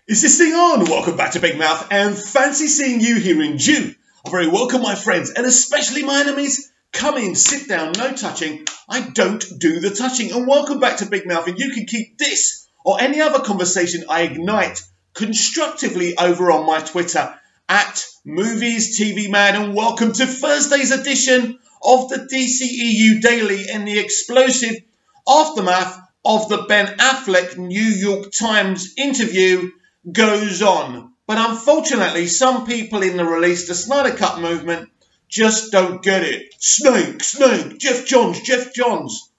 Is this thing on? Welcome back to Big Mouth, and fancy seeing you here in June. I'm very welcome, my friends, and especially my enemies. Come in, sit down, no touching. I don't do the touching. And welcome back to Big Mouth, and you can keep this or any other conversation I ignite constructively over on my Twitter at Movies TV Mad, and welcome to Thursday's edition of the dceu Daily and the explosive aftermath of the Ben Affleck New York Times interview goes on. But unfortunately, some people in the Release the Snyder Cut movement just don't get it. Snake, Jeff Johns.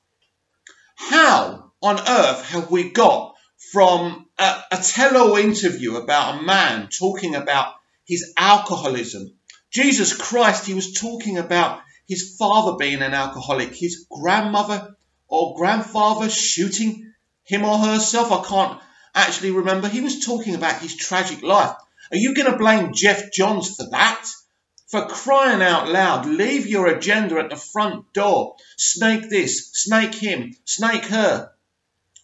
How on earth have we got from a tell-all interview about a man talking about his alcoholism? Jesus Christ, he was talking about his father being an alcoholic, his grandmother or grandfather shooting him or herself. I can't actually remember. He was talking about his tragic life. Are you going to blame Jeff Johns for that? For crying out loud, leave your agenda at the front door. Snake this, snake him, snake her.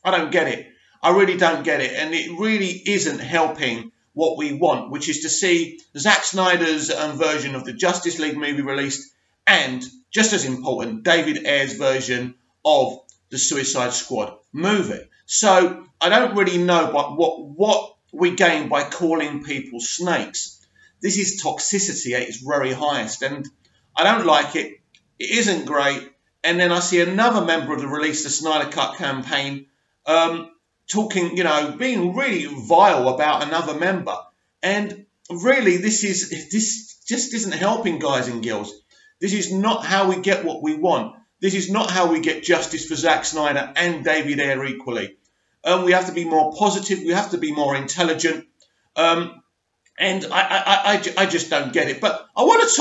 I don't get it. I really don't get it. And it really isn't helping what we want, which is to see Zack Snyder's version of the Justice League movie released, and, just as important, David Ayer's version of the Suicide Squad movie. So I don't really know what we gain by calling people snakes. This is toxicity at its very highest, and I don't like it. It isn't great. And then I see another member of the Release the Snyder Cut campaign talking, being really vile about another member. And really, this just isn't helping, guys and girls. This is not how we get what we want. This is not how we get justice for Zack Snyder and David Ayer equally. We have to be more positive. We have to be more intelligent. And I just don't get it. But I want to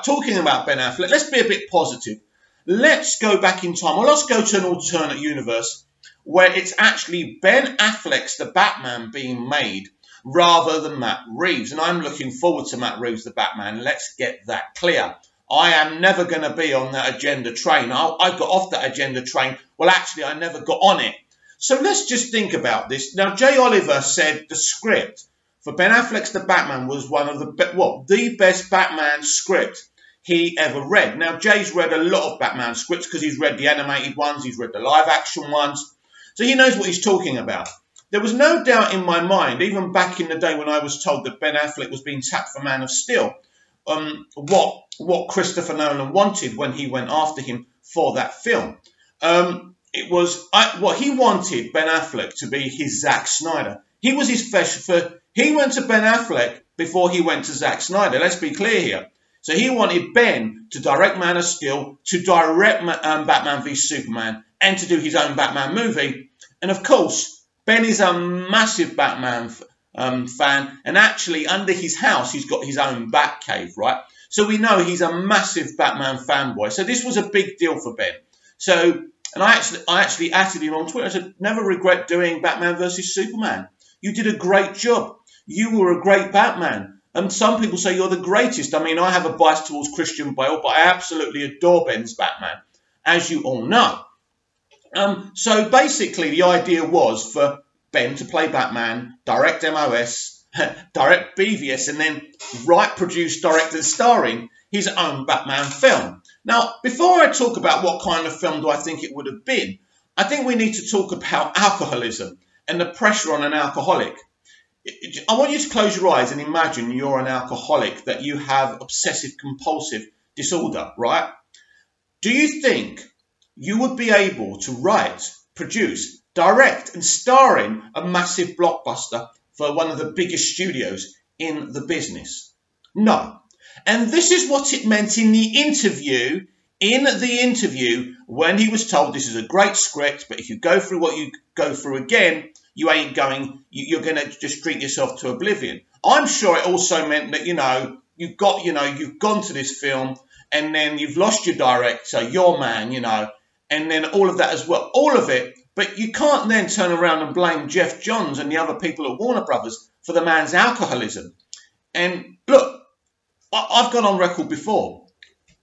talking about Ben Affleck. Let's be a bit positive. Let's go back in time. Well, let's go to an alternate universe where it's actually Ben Affleck's the Batman being made rather than Matt Reeves. And I'm looking forward to Matt Reeves the Batman. Let's get that clear. I am never going to be on that agenda train. I got off that agenda train. Well, actually, I never got on it. So let's just think about this. Now, Jay Oliver said the script for Ben Affleck's The Batman was one of the best Batman script he ever read. Now, Jay's read a lot of Batman scripts because he's read the animated ones, he's read the live-action ones, so he knows what he's talking about. There was no doubt in my mind, even back in the day when I was told that Ben Affleck was being tapped for Man of Steel, what Christopher Nolan wanted when he went after him for that film. He wanted Ben Affleck to be his Zack Snyder. He was his he went to Ben Affleck before he went to Zack Snyder. Let's be clear here. So he wanted Ben to direct Man of Steel, to direct Batman v Superman, and to do his own Batman movie. And of course, Ben is a massive Batman fan, and actually under his house he's got his own Batcave, right? So we know he's a massive Batman fanboy. So this was a big deal for Ben. So, and I actually added him on Twitter. I said, never regret doing Batman versus Superman. You did a great job. You were a great Batman. And some people say you're the greatest. I mean, I have a bias towards Christian Bale, but I absolutely adore Ben's Batman, as you all know. So basically, the idea was for Ben to play Batman, direct MOS, direct BVS, and then write, produce, direct, and starring his own Batman film. Now, before I talk about what kind of film do I think it would have been, I think we need to talk about alcoholism and the pressure on an alcoholic. I want you to close your eyes and imagine you're an alcoholic, that you have obsessive-compulsive disorder, right? Do you think you would be able to write, produce, direct, and star in a massive blockbuster for one of the biggest studios in the business? No. And this is what it meant in the interview. When he was told this is a great script, but if you go through what you go through again, you're going to just drink yourself to oblivion. I'm sure it also meant that, you've gone to this film and then you've lost your director, your man, and then all of that as well, all of it. But you can't then turn around and blame Jeff Johns and the other people at Warner Brothers for the man's alcoholism. And look, I've gone on record before.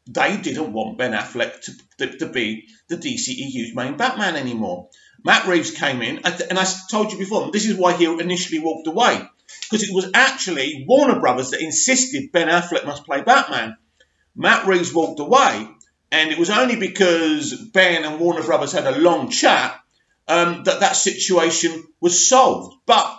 They didn't want Ben Affleck to be the DCEU's main Batman anymore. Matt Reeves came in, and I told you before, this is why he initially walked away. because it was actually Warner Brothers that insisted Ben Affleck must play Batman. Matt Reeves walked away, and it was only because Ben and Warner Brothers had a long chat that situation was solved. But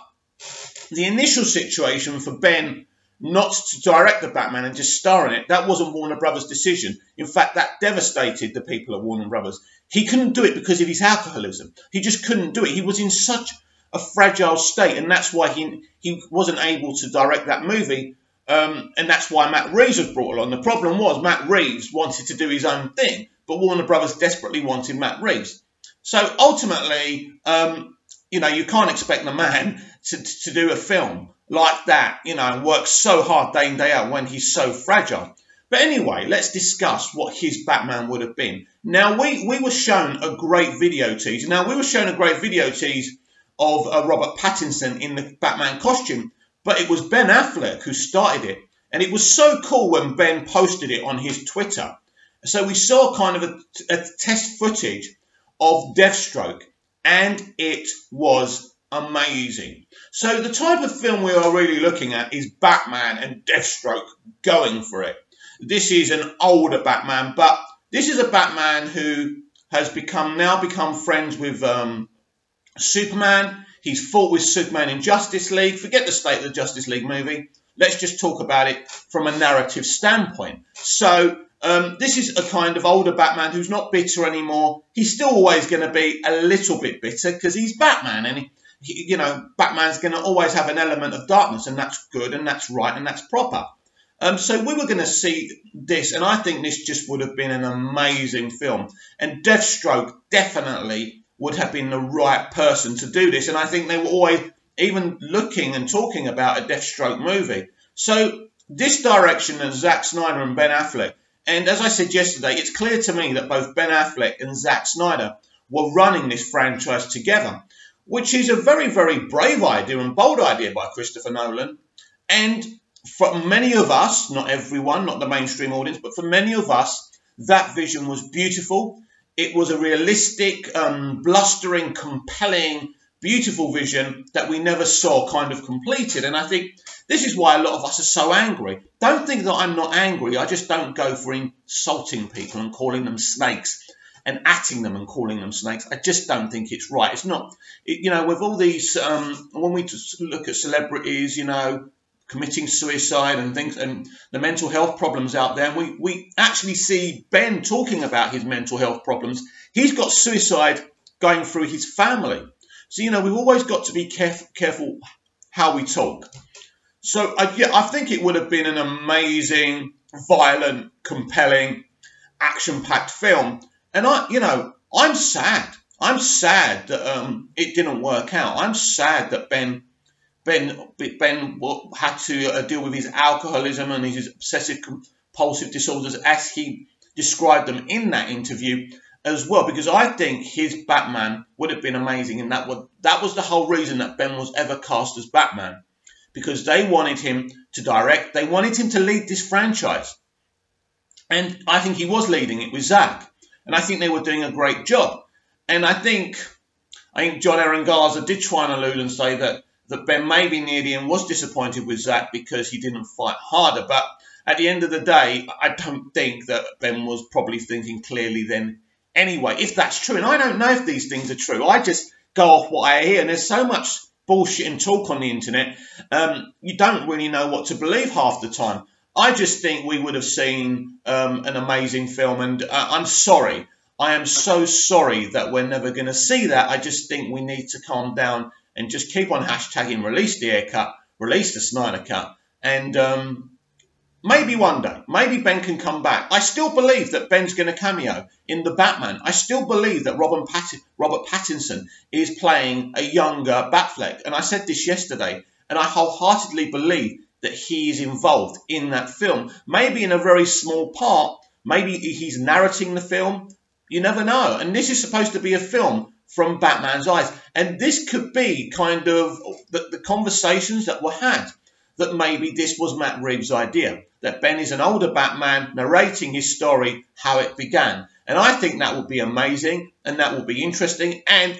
the initial situation for Ben not to direct the Batman and just star in it, that wasn't Warner Brothers' decision. In fact, that devastated the people at Warner Brothers. He couldn't do it because of his alcoholism. He just couldn't do it. He was in such a fragile state, and that's why he wasn't able to direct that movie, and that's why Matt Reeves was brought along. The problem was Matt Reeves wanted to do his own thing, but Warner Brothers desperately wanted Matt Reeves. So ultimately, you can't expect the man to do a film like that, and work so hard day in, day out when he's so fragile. But anyway, let's discuss what his Batman would have been. Now, we were shown a great video tease. Of Robert Pattinson in the Batman costume, but it was Ben Affleck who started it. And it was so cool when Ben posted it on his Twitter. So we saw kind of a test footage of Deathstroke, and it was amazing. So the type of film we are really looking at is Batman and Deathstroke going for it. This is an older Batman, but this is a Batman who has now become friends with Superman. He's fought with Superman in Justice League. Forget the state of the Justice League movie. Let's just talk about it from a narrative standpoint. So this is a kind of older Batman who's not bitter anymore. He's still always going to be a little bit bitter because he's Batman, and Batman's going to always have an element of darkness, and that's good, and that's right, and that's proper. So we were going to see this, and I think this just would have been an amazing film. And Deathstroke definitely would have been the right person to do this. And I think they were always even looking and talking about a Deathstroke movie. So this direction of Zack Snyder and Ben Affleck, and as I said yesterday, it's clear to me that both Ben Affleck and Zack Snyder were running this franchise together, which is a very, very brave idea and bold idea by Christopher Nolan. And for many of us, not everyone, not the mainstream audience, but for many of us, that vision was beautiful. It was a realistic, blustering, compelling, beautiful vision that we never saw kind of completed. And I think this is why a lot of us are so angry. Don't think that I'm not angry. I just don't go for insulting people and calling them snakes and atting them and calling them snakes. I just don't think it's right. It's not, with all these, when we just look at celebrities, committing suicide and things, and the mental health problems out there. And we actually see Ben talking about his mental health problems. He's got suicide going through his family. So, we've always got to be careful how we talk. So, I think it would have been an amazing, violent, compelling, action-packed film. And I'm sad. I'm sad that it didn't work out. I'm sad that Ben had to deal with his alcoholism and his obsessive-compulsive disorders as he described them in that interview as well, because I think his Batman would have been amazing, and that was the whole reason that Ben was ever cast as Batman, because they wanted him to direct, they wanted him to lead this franchise, and I think he was leading it with Zack, and I think they were doing a great job. And I think John Aaron Garza did try and allude and say that Ben maybe near the end was disappointed with Zack because he didn't fight harder. But at the end of the day, I don't think that Ben was probably thinking clearly then anyway, if that's true. And I don't know if these things are true. I just go off what I hear. And there's so much bullshit and talk on the internet. You don't really know what to believe half the time. I just think we would have seen an amazing film. And I'm sorry. I am so sorry that we're never going to see that. I just think we need to calm down and just keep on hashtagging release the Ayer cut, release the Snyder cut, and maybe one day, maybe Ben can come back. I still believe that Ben's going to cameo in the Batman. I still believe that Robert Pattinson is playing a younger Batfleck. And I said this yesterday, and I wholeheartedly believe that he is involved in that film. Maybe in a very small part, maybe he's narrating the film. You never know. And this is supposed to be a film from Batman's eyes. And this could be kind of the conversations that were had, that maybe this was Matt Reeves' idea, that Ben is an older Batman narrating his story, how it began. And I think that would be amazing, and that would be interesting. And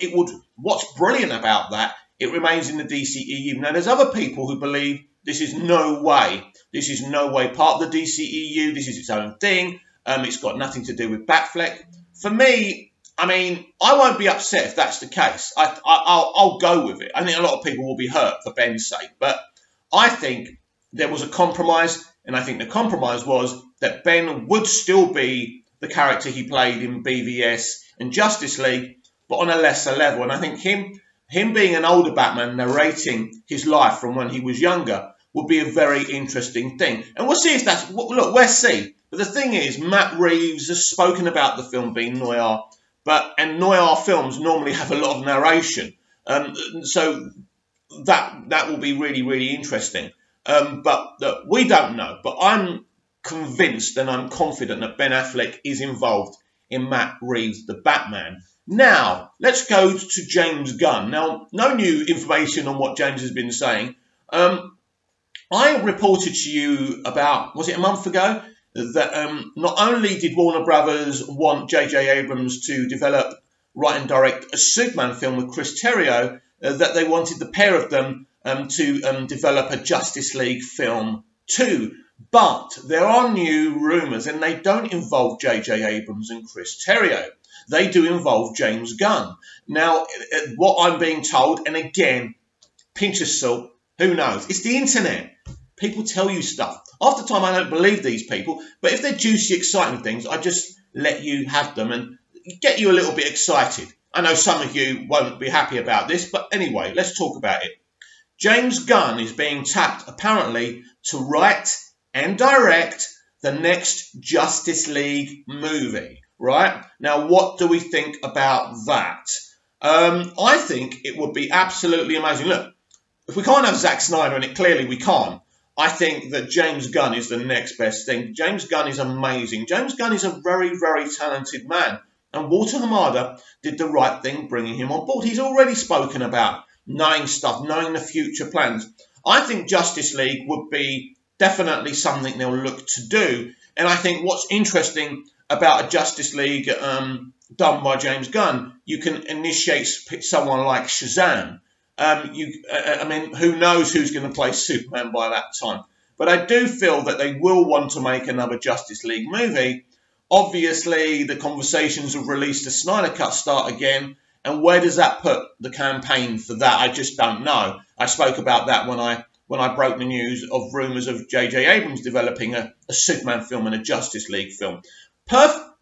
what's brilliant about that it remains in the DCEU. Now, there's other people who believe this is no way part of the DCEU. This is its own thing. It's got nothing to do with Batfleck. For me, I mean, I won't be upset if that's the case. I'll go with it. I think a lot of people will be hurt for Ben's sake, but I think there was a compromise, and I think the compromise was that Ben would still be the character he played in BVS and Justice League, but on a lesser level. And I think him being an older Batman narrating his life from when he was younger would be a very interesting thing. And we'll see if that's... Look, we'll see. But the thing is, Matt Reeves has spoken about the film being noir, and noir films normally have a lot of narration. So that will be really, really interesting. But look, we don't know. But I'm convinced and I'm confident that Ben Affleck is involved in Matt Reeves' The Batman. Now, let's go to James Gunn. Now, no new information on what James has been saying. I reported to you about, was it a month ago, that not only did Warner Brothers want J.J. Abrams to develop, write and direct a Superman film with Chris Terrio, that they wanted the pair of them to develop a Justice League film too. But there are new rumours, and they don't involve J.J. Abrams and Chris Terrio. They do involve James Gunn. Now, what I'm being told, and again, pinch of salt, who knows? It's the internet. People tell you stuff. Half the time I don't believe these people, but if they're juicy, exciting things, I just let you have them and get you a little bit excited. I know some of you won't be happy about this, but anyway, let's talk about it. James Gunn is being tapped, apparently, to write and direct the next Justice League movie, right? Now, what do we think about that? I think it would be absolutely amazing. Look, if we can't have Zack Snyder, and clearly we can't, I think that James Gunn is the next best thing. James Gunn is amazing. James Gunn is a very, very talented man. And Walter Hamada did the right thing bringing him on board. He's already spoken about knowing stuff, knowing the future plans. I think Justice League would be definitely something they'll look to do. And I think what's interesting about a Justice League done by James Gunn, you can initiate someone like Shazam. I mean, who knows who's going to play Superman by that time. But I do feel that they will want to make another Justice League movie. Obviously, the conversations of release the Snyder Cut start again. And where does that put the campaign for that? I just don't know. I spoke about that when I broke the news of rumours of J.J. Abrams developing a Superman film and a Justice League film.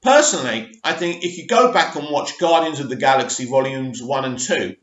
Personally, I think if you go back and watch Guardians of the Galaxy Volumes 1 and 2,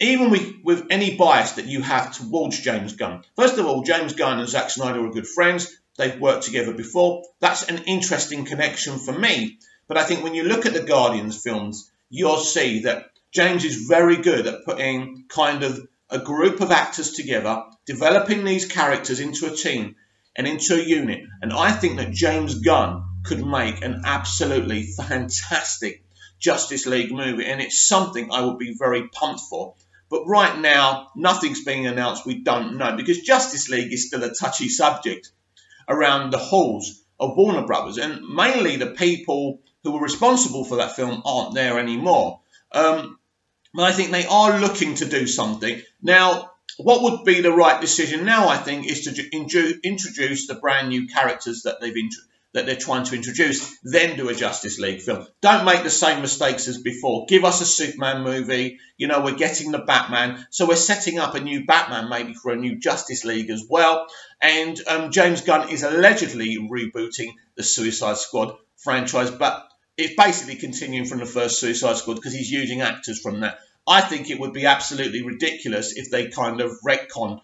even with any bias that you have towards James Gunn. First of all, James Gunn and Zack Snyder are good friends. They've worked together before. That's an interesting connection for me. But I think when you look at the Guardians films, you'll see that James is very good at putting kind of a group of actors together, developing these characters into a team and into a unit. And I think that James Gunn could make an absolutely fantastic Justice League movie. And it's something I would be very pumped for. But right now, nothing's being announced. We don't know, because Justice League is still a touchy subject around the halls of Warner Brothers. And mainly the people who were responsible for that film aren't there anymore. But I think they are looking to do something. Now, what would be the right decision now, I think, is to introduce the brand new characters that they're trying to introduce, then do a Justice League film. Don't make the same mistakes as before. Give us a Superman movie. You know, we're getting the Batman. So we're setting up a new Batman maybe for a new Justice League as well. And James Gunn is allegedly rebooting the Suicide Squad franchise, but it's basically continuing from the first Suicide Squad because he's using actors from that. I think it would be absolutely ridiculous if they kind of retcon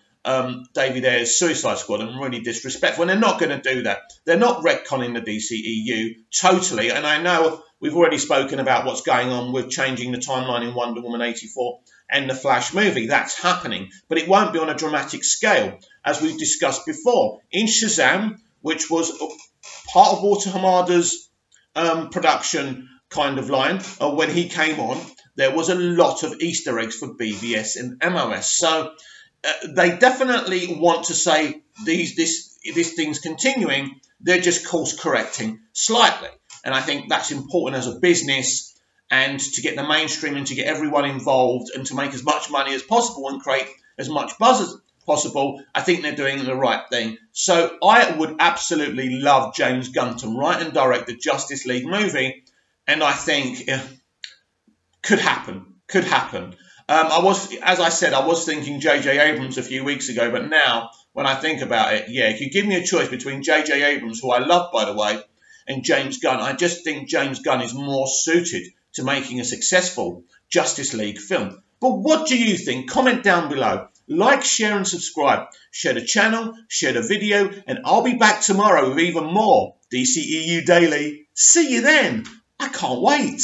David Ayer's Suicide Squad and really disrespectful. And they're not going to do that. They're not retconning the DCEU totally. And I know we've already spoken about what's going on with changing the timeline in Wonder Woman 84 and the Flash movie. That's happening. But it won't be on a dramatic scale, as we've discussed before. In Shazam, which was part of Walter Hamada's production kind of line, when he came on, there was a lot of Easter eggs for BVS and MOS. So they definitely want to say this thing's continuing. They're just course correcting slightly. And I think that's important as a business and to get the mainstream and to get everyone involved and to make as much money as possible and create as much buzz as possible, I think they're doing the right thing. So I would absolutely love James Gunn to write and direct the Justice League movie, and I think could happen. As I said, I was thinking J.J. Abrams a few weeks ago, but now when I think about it, yeah, if you give me a choice between J.J. Abrams, who I love by the way, and James Gunn, I just think James Gunn is more suited to making a successful Justice League film. But what do you think? Comment down below. Like, share and subscribe. Share the channel, share the video, and I'll be back tomorrow with even more DCEU Daily. See you then. I can't wait.